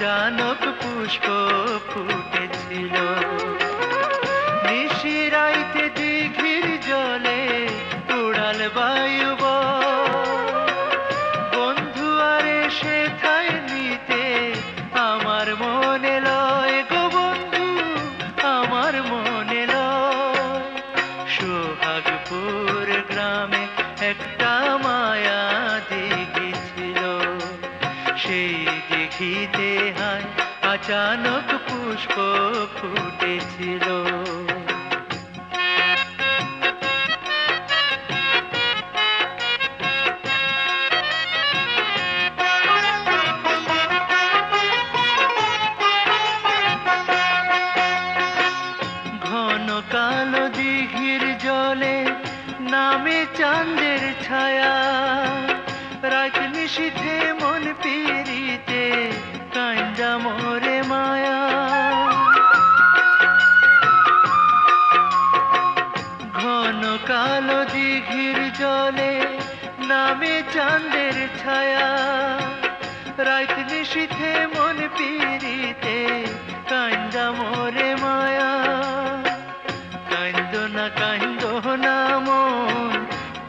আচানক পুষ্প ফুটেছিল। নিশিরাইতে দিঘির জলে উড়াল বায়ু বন্ধু আরে সেথায় নিতে আমার মনে লয় গো বন্ধু, আমার মনে লয়। সোহাগপুর গ্রামে একটা মায়া দিঘি ছিল, সেই দিঘিতে হায় আচানক পুষ্প ফুটেছিল। ঘন কালো দিঘির জলে নামে চাঁদের ছায়া, রাত নিশীথে মন পিরিতে কান্দা মোরে মায়া। ঘন কালো দিঘির জলে নামে চাঁদের ছায়া, রাত নিশীথে মন পিরিতে কান্দা মোরে মায়া। কান্দো না মন,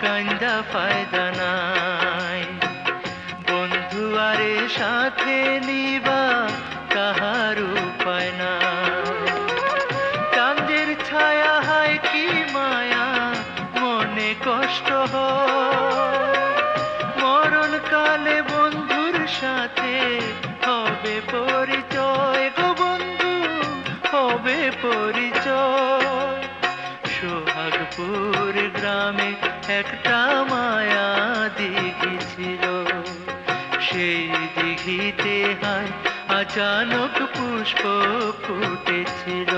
কান্দা ফায়দা নাই, বন্ধু আরে সাথে নিবা কাহার উপায় নাই। চাঁদের ছায়া হায় কি মায়া, মনে কষ্ট হয়, মরণ কালে বন্ধুর সাথে হবে পরিচয় গো বন্ধু, হবে পরিচয়। সোহাগপুর গ্রামে একটা মায়া দিঘি ছিল, সেই দিঘিতে হায় আচানক পুষ্প ফুটেছিল।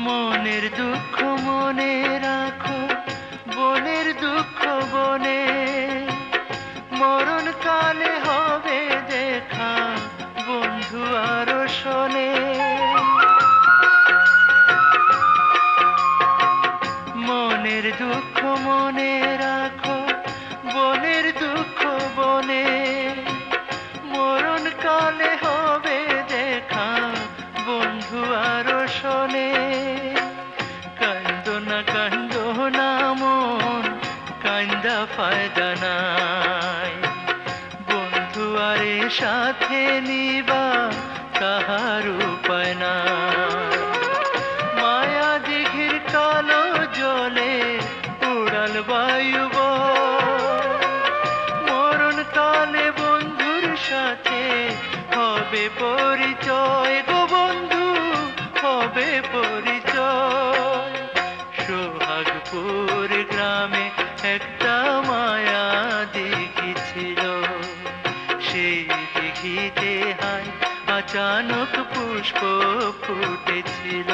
মনের দুঃখ মনে রাখো, বনের দুঃখ বনে, মরণ কালে হবে দেখা বন্ধু আরো শোনে। মনের দুঃখ মনে রাখো, বনের দুঃখ বনে, মরণ কালে হবে দেখা বন্ধু আরো শোনে। কান্দো না মন, কান্দা ফায়দা নাই, বন্ধু আরে সাথে নিবা কাহার উপায় নাই। মায়া দিঘির কালো জলে উড়াল বায়ু মরণ কালে বন্ধুর সাথে হবে পরিচয় গো বন্ধু, হবে পরিচয়। সোহাগপুর গ্রামে একটা মায়া দিঘি ছিল, সেই দিঘিতে হায় আচানক পুষ্প ফুটেছিল।